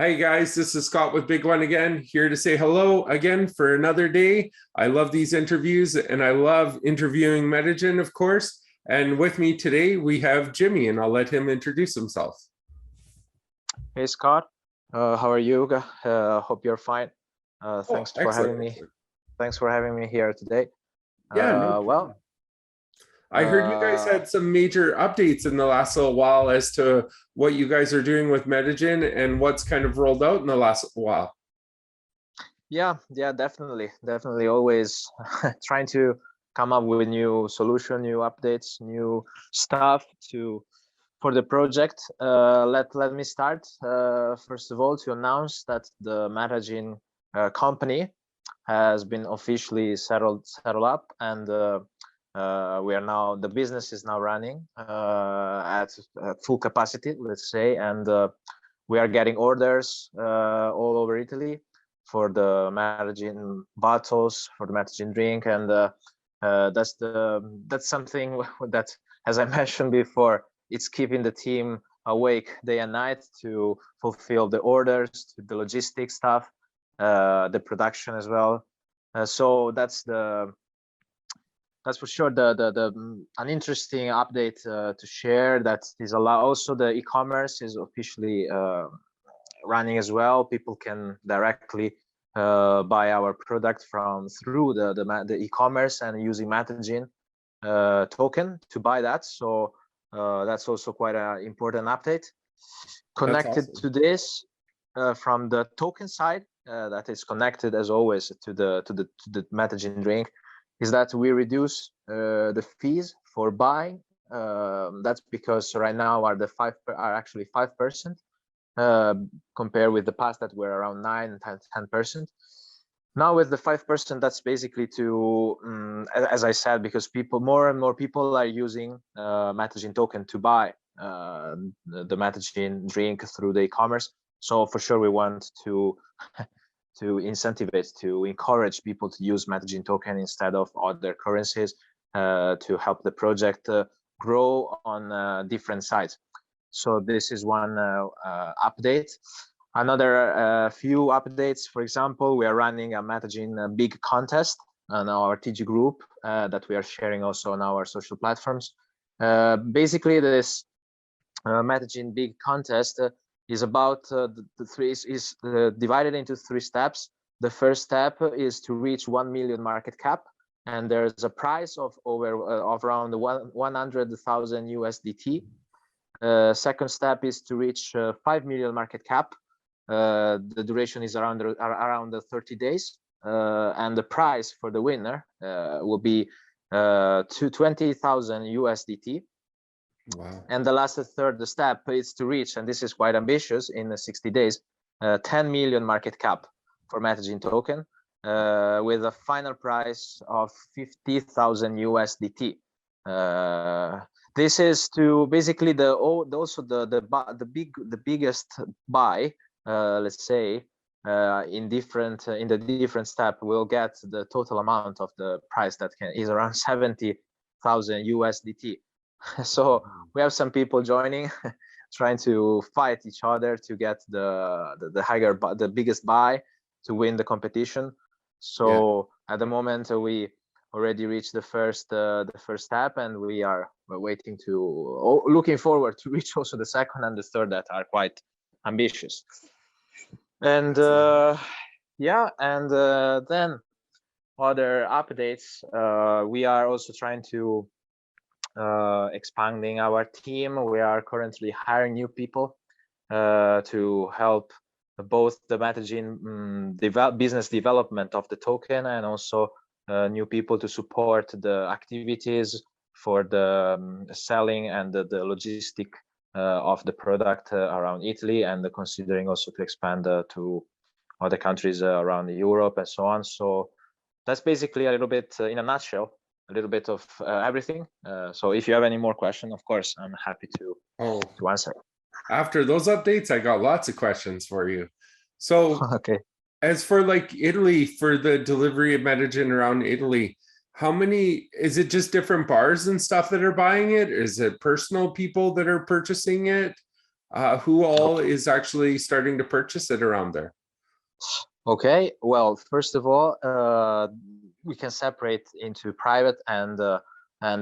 Hi guys, this is Scott with BigONE again, here to say hello again for another day. I love these interviews and I love interviewing MetaGin, of course. And with me today, we have Jimi, and I'll let him introduce himself. Hey Scott, how are you? Hope you're fine. Thanks for having me. Thanks for having me here today. Yeah, well, I heard you guys had some major updates in the last little while as to what you guys are doing with MetaGin and what's kind of rolled out in the last while. Yeah, definitely. Always trying to come up with new solution, new updates, new stuff for the project. Let me start first of all to announce that the MetaGin company has been officially settled up, and we are now, the business is now running at full capacity, let's say, and we are getting orders all over Italy for the MetaGin bottles, for the MetaGin drink, and that's something that, as I mentioned before, it's keeping the team awake day and night to fulfill the orders, to the logistics stuff, the production as well. So that's for sure an interesting update to share. That is also the e-commerce is officially running as well. People can directly buy our product through the e-commerce and using MetaGin token to buy that. So that's also quite an important update. Connected to this from the token side, that is connected as always to the MetaGin drink, is that we reduce the fees for buying. That's because right now are actually 5%, compared with the past that were around 9 and 10%. Now with the 5%, that's basically to, as I said, because more and more people are using MetaGin token to buy the MetaGin drink through the e-commerce. So for sure we want to incentivize, to encourage people to use MetaGin token instead of other currencies, to help the project grow on different sides. So this is one update. Another few updates, for example, we are running a MetaGin big contest on our TG group that we are sharing also on our social platforms. Basically, this MetaGin big contest is about divided into 3 steps. The first step is to reach 1 million market cap, and there's a prize of around 100,000 USDT. Second step is to reach 5 million market cap. The duration is around 30 days, and the prize for the winner will be 20,000 USDT. Wow. And the third step is to reach, and this is quite ambitious, in 60 days, 10 million market cap for MetaGin token, with a final price of 50,000 USDT. This is to basically the biggest buy, let's say, in the different step will get the total amount of the price that is around 70,000 USDT. So we have some people joining, trying to fight each other to get the biggest buy to win the competition. So at the moment we already reached the first step, and we're waiting looking forward to reach also the second and the third that are quite ambitious. And then other updates, we are also trying to expanding our team. We are currently hiring new people to help both the MetaGin business development of the token, and also new people to support the activities for the selling and the logistic of the product around Italy, and considering also to expand to other countries around Europe and so on. So that's basically a little bit, in a nutshell, a little bit of everything. So if you have any more questions, of course, I'm happy to answer. After those updates, I got lots of questions for you. So okay. As for like Italy, for the delivery of MetaGin around Italy, how many, is it just different bars and stuff that are buying it? Is it personal people that are purchasing it? Who all is actually starting to purchase it around there? Okay, well, first of all, we can separate into private and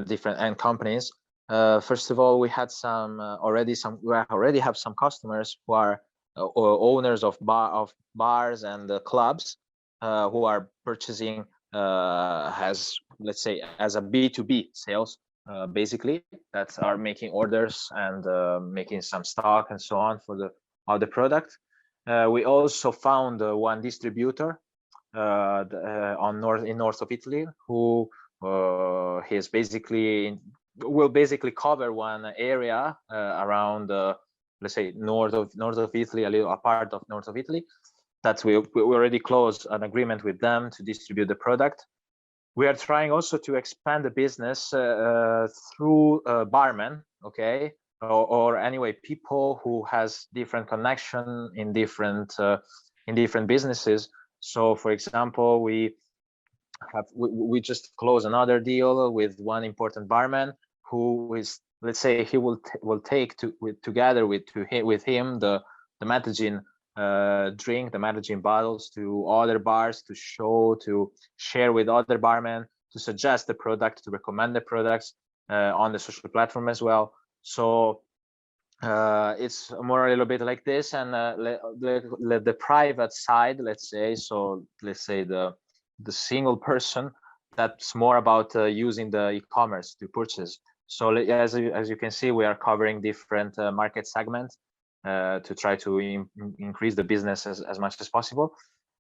different companies. First of all, we had we already have some customers who are owners of bars and clubs who are purchasing let's say as a B2B sales, basically, that are making orders and making some stock and so on for the other product. We also found one distributor in north of Italy who will basically cover one area around let's say north of Italy, a part of north of Italy. That we already closed an agreement with them to distribute the product. We are trying also to expand the business through barmen, okay, or anyway people who has different connection in different businesses. So, for example, we just closed another deal with one important barman who is, let's say, he will take together with him the MetaGin drink, the MetaGin bottles to other bars to share with other barmen, to suggest the product, to recommend the products on the social platform as well. So it's more a little bit like this, and the private side, let's say, so let's say the single person, that's more about using the e-commerce to purchase. So as you can see, we are covering different market segments to try to increase the business as much as possible.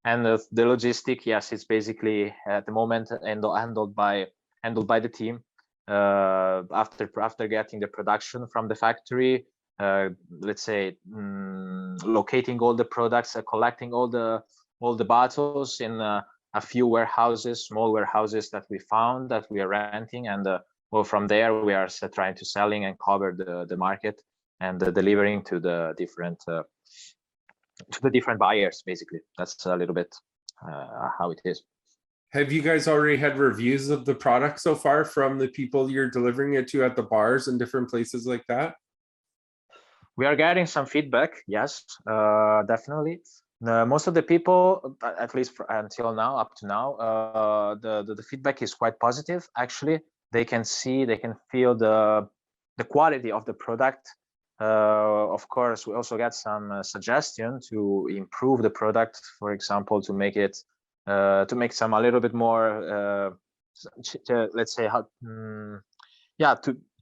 And the logistic, yes, it's basically at the moment handled by the team after getting the production from the factory. Let's say locating all the products, collecting all the bottles in a few warehouses, small warehouses that we found that we are renting, and well, from there we are trying to selling and cover the market and delivering to the different buyers. Basically, that's a little bit how it is. Have you guys already had reviews of the product so far from the people you're delivering it to at the bars and different places like that? We are getting some feedback, yes, definitely. Most of the people, at least until now, up to now, the feedback is quite positive. Actually, they can feel the quality of the product. Of course, we also get some suggestion to improve the product. For example, to make some a little bit more, let's say,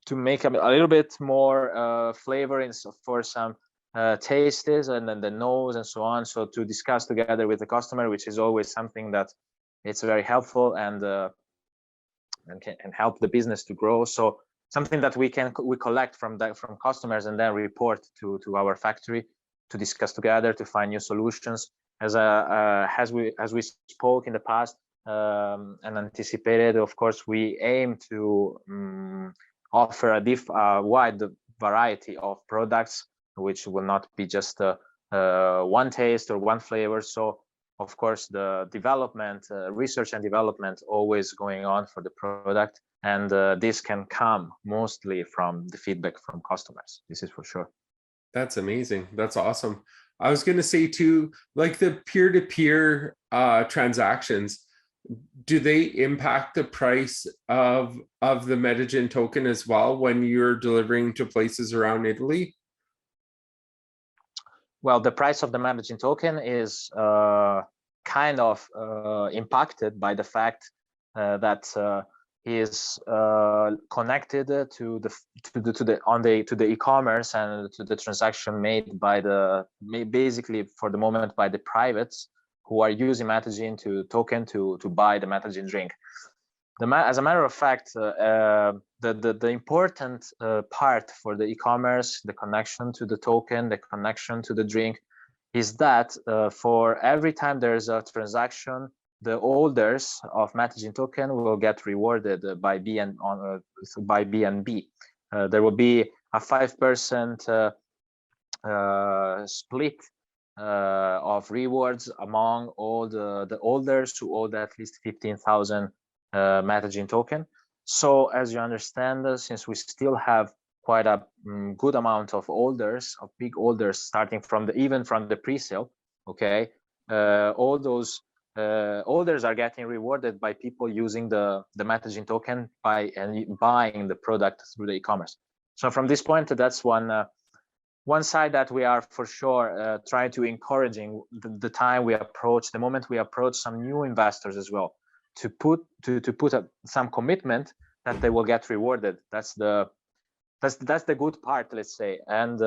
to make a little bit more flavor for some tastes, and then the nose and so on. So to discuss together with the customer, which is always something that it's very helpful and can help the business to grow. So something that we collect from customers and then report to our factory to discuss together to find new solutions. As we spoke in the past and anticipated, of course, we aim to offer a wide variety of products, which will not be just one taste or one flavor. So of course the development, research and development always going on for the product, and this can come mostly from the feedback from customers. This is for sure. That's amazing. That's awesome. I was going to say too, like the peer-to-peer transactions, do they impact the price of the MetaGin token as well when you're delivering to places around Italy? Well, the price of the MetaGin token is kind of impacted by the fact that is connected to the e-commerce and to the transaction made basically for the moment by the privates who are using MetaGin token to buy the MetaGin drink. As a matter of fact, the important part for the e-commerce, the connection to the token, the connection to the drink, is that for every time there's a transaction, the holders of MetaGin token will get rewarded by BNB. There will be a 5% split of rewards among all the holders who hold at least 15,000 MetaGin token. So as you understand, since we still have quite a good amount of orders, of big orders, starting from even from the pre-sale. Okay, all those orders are getting rewarded by people using the MetaGin token and buying the product through the e-commerce. So from this point, that's one side that we are for sure trying to encouraging the moment we approach some new investors as well, to put some commitment that they will get rewarded. That's the good part, let's say. And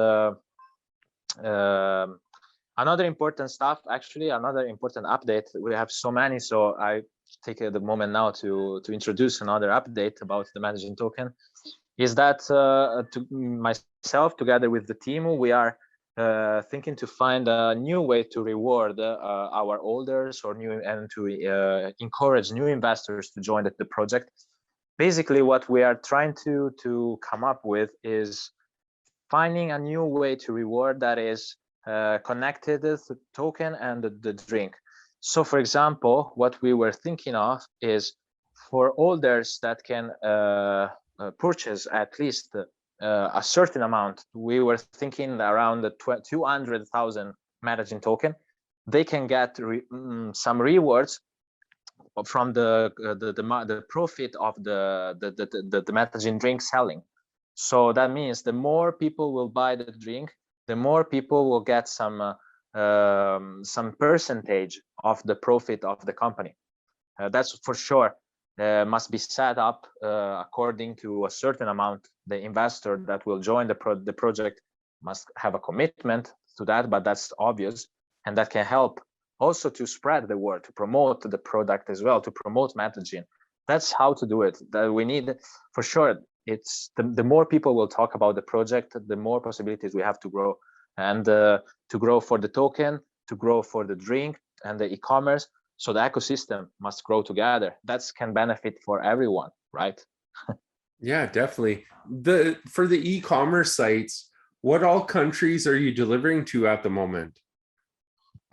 another important stuff, actually, another important update. We have so many, so I take the moment now to introduce another update about the MetaGin token. Is that myself, together with the team, we are thinking to find a new way to reward our holders and to encourage new investors to join the project. Basically, what we are trying to come up with is finding a new way to reward that is connected to the token and the drink. So, for example, what we were thinking of is for holders that can purchase at least a certain amount. We were thinking around the 200,000 MetaGin token. They can get some rewards from the profit of the MetaGin drink selling. So that means the more people will buy the drink, the more people will get some percentage of the profit of the company. That's for sure. Must be set up according to a certain amount. The investor that will join the project must have a commitment to that, but that's obvious, and that can help also to spread the word, to promote the product as well, to promote MetaGin. That's how to do it. That we need, for sure. It's the more people will talk about the project, the more possibilities we have to grow, and to grow for the token, to grow for the drink and the e-commerce. So the ecosystem must grow together. That can benefit for everyone, right? Yeah, definitely. For the e-commerce sites, what all countries are you delivering to at the moment?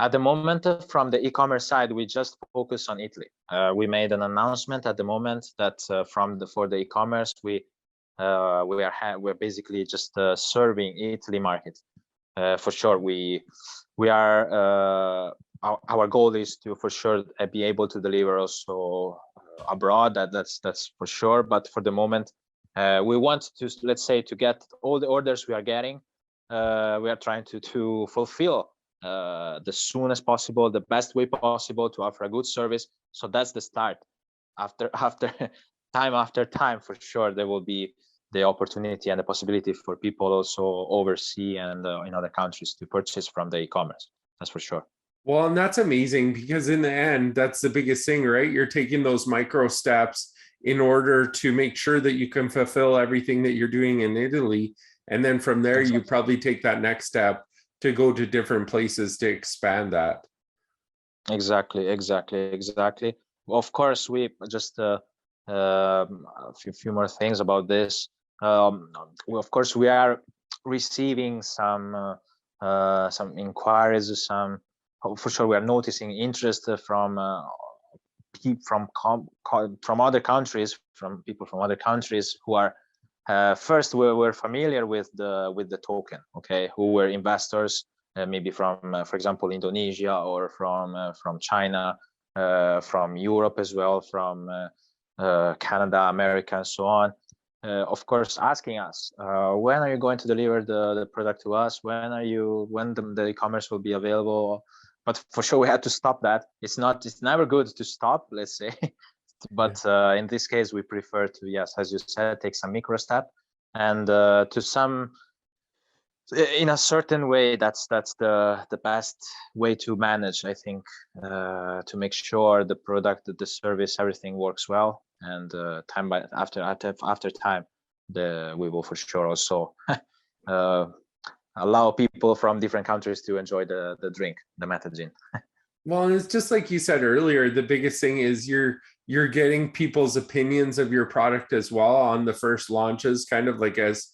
At the moment, from the e-commerce side, we just focus on Italy. We made an announcement at the moment that for the e-commerce, we're basically just serving Italy market. For sure, we are. Our goal is to for sure be able to deliver also abroad. That's for sure. But for the moment, we want to, let's say, to get all the orders we are getting. We are trying to fulfill the soonest possible, the best way possible, to offer a good service. So that's the start. After time, for sure, there will be the opportunity and the possibility for people also overseas and in other countries to purchase from the e-commerce. That's for sure. Well, and that's amazing, because in the end, that's the biggest thing, right? You're taking those micro steps in order to make sure that you can fulfill everything that you're doing in Italy. And then from there, you probably take that next step to go to different places to expand that. Exactly. Of course, we just a few more things about this. Of course, we are receiving some inquiries, for sure we are noticing interest from other countries, from people from other countries who are first we're familiar with the token, okay, who were investors, maybe from for example Indonesia, or from China, from Europe as well, from Canada, America, and so on. Of course, asking us, when are you going to deliver the product to us? When the e-commerce will be available? But for sure, we had to stop that. It's never good to stop, let's say. But in this case, we prefer to, yes, as you said, take some micro step, and in a certain way, that's the best way to manage, I think, to make sure the product, the service, everything works well, and after time, we will for sure also allow people from different countries to enjoy the drink, the MetaGin. Well, and it's just like you said earlier, the biggest thing is you're getting people's opinions of your product as well on the first launches, kind of like as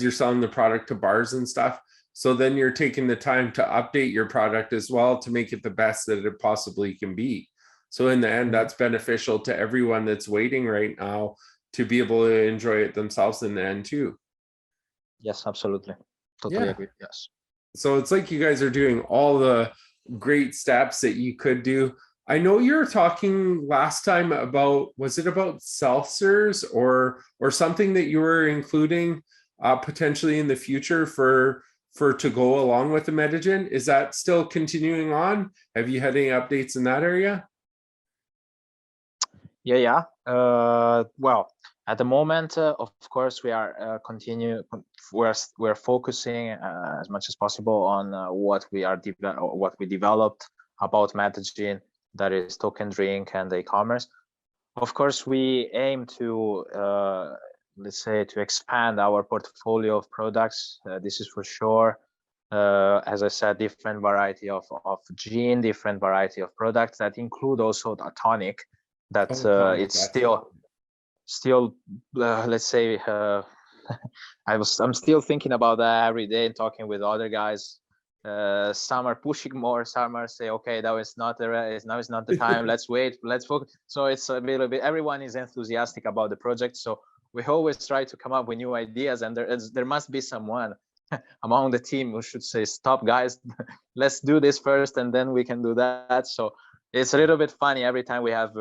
you're selling the product to bars and stuff. So then you're taking the time to update your product as well to make it the best that it possibly can be. So in the end, that's beneficial to everyone that's waiting right now to be able to enjoy it themselves in the end too. Yes, absolutely. Totally agree. Yes. So it's like you guys are doing all the great steps that you could do. I know you were talking last time about, was it about self-serves or something that you were including potentially in the future for to go along with the MetaGin? Is that still continuing on? Have you had any updates in that area? Yeah. Well, at the moment, of course, we are we're focusing as much as possible on what we developed about MetaGin, that is token drink and e-commerce. Of course, we aim to let's say to expand our portfolio of products. This is for sure. As I said, different variety of gin, different variety of products that include also the tonic. That it's still let's say I'm still thinking about that every day and talking with other guys. Some are pushing more, some are say, okay, now is not the time, let's wait, let's focus. So it's a little bit, everyone is enthusiastic about the project, so we always try to come up with new ideas, and there must be someone among the team who should say, stop guys, let's do this first and then we can do that. So it's a little bit funny every time we have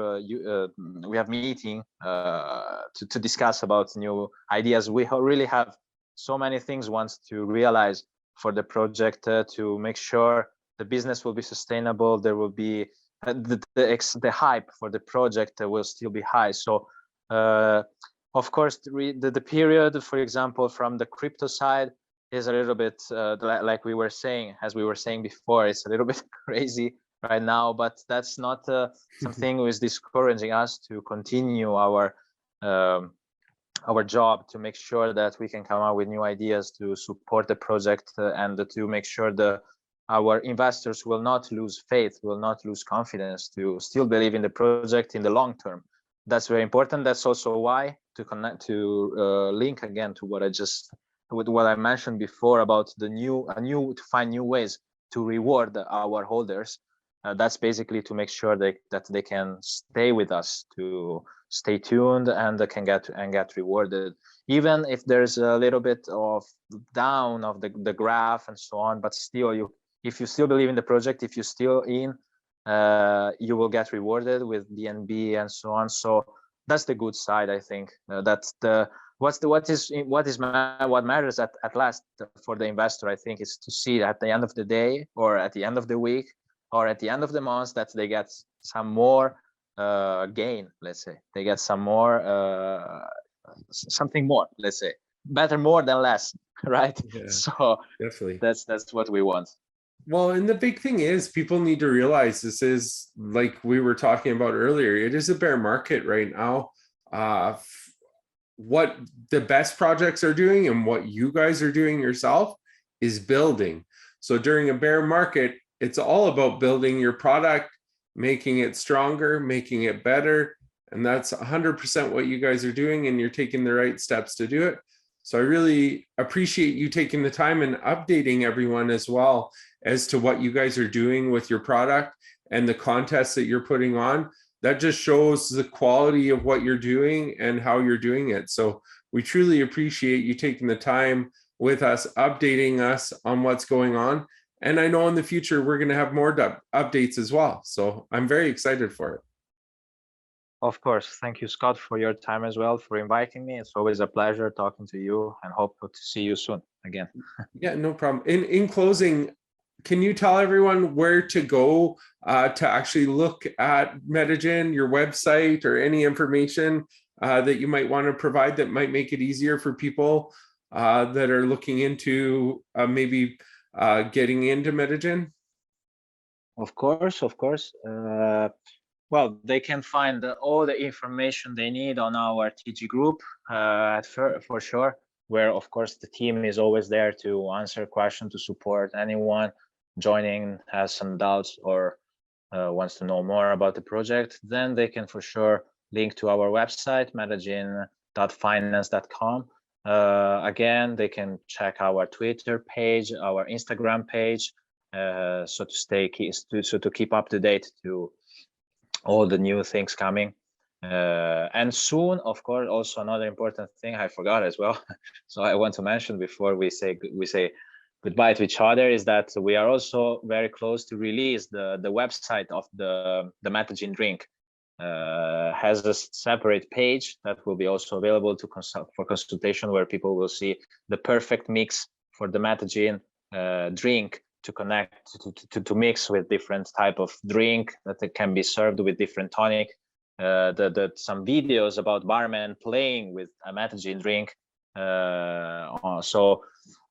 meeting to discuss about new ideas. We really have so many things wants to realize for the project to make sure the business will be sustainable. There will be the hype for the project will still be high. So of course the period, for example, from the crypto side is a little bit like we were saying, as we were saying before, it's a little bit crazy right now, but that's not something which is discouraging us to continue our job, to make sure that we can come up with new ideas to support the project and to make sure our investors will not lose faith, will not lose confidence, to still believe in the project in the long term. That's very important. That's also why to link again to what I mentioned before about to find new ways to reward our holders. That's basically to make sure that they can stay with us, to stay tuned, and they can get rewarded, even if there's a little bit of down of the graph and so on. But still, if you still believe in the project, if you're still in, you will get rewarded with BNB and so on. So that's the good side, I think. That's what matters at last for the investor, I think, is to see at the end of the day, or at the end of the week, or at the end of the month, that they get some more gain. Let's say they get some more something more. Let's say better more than less, right? Yeah, so definitely. That's what we want. Well, and the big thing is people need to realize this is, like we were talking about earlier, it is a bear market right now. What the best projects are doing and what you guys are doing yourself is building. So during a bear market, it's all about building your product, making it stronger, making it better. And that's 100% what you guys are doing, and you're taking the right steps to do it. So I really appreciate you taking the time and updating everyone as well as to what you guys are doing with your product and the contests that you're putting on. That just shows the quality of what you're doing and how you're doing it. So we truly appreciate you taking the time with us, updating us on what's going on. And I know in the future, we're going to have more updates as well. So I'm very excited for it. Of course. Thank you, Scott, for your time as well, for inviting me. It's always a pleasure talking to you, and hope to see you soon again. Yeah, no problem. In closing, can you tell everyone where to go to actually look at MetaGin, your website, or any information that you might want to provide that might make it easier for people that are looking into maybe getting into MetaGin? Of course. Well, they can find all the information they need on our TG group for sure, where of course the team is always there to answer questions, to support anyone joining has some doubts or wants to know more about the project. Then they can for sure link to our website, metagin.finance.com. Again, they can check our Twitter page, our Instagram page, so to keep up to date to all the new things coming. And soon, of course, also another important thing I forgot as well. So I want to mention before we say goodbye to each other is that we are also very close to release the website of the MetaGin drink. Has a separate page that will be also available to consult for consultation, where people will see the perfect mix for the MetaGin drink to connect to mix with different type of drink that can be served with different tonic. Some videos about barmen playing with a MetaGin drink. So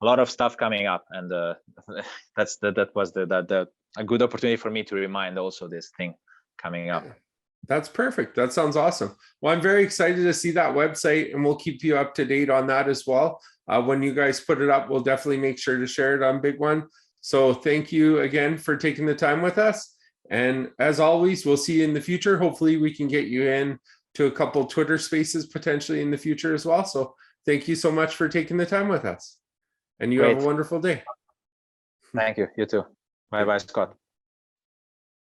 a lot of stuff coming up, and that was a good opportunity for me to remind also this thing coming up. That's perfect. That sounds awesome. Well, I'm very excited to see that website, and we'll keep you up to date on that as well. When you guys put it up, we'll definitely make sure to share it on BigONE. So thank you again for taking the time with us. And as always, we'll see you in the future. Hopefully we can get you in to a couple Twitter spaces potentially in the future as well. So thank you so much for taking the time with us. And you have a wonderful day. Thank you. You too. Bye-bye, Scott.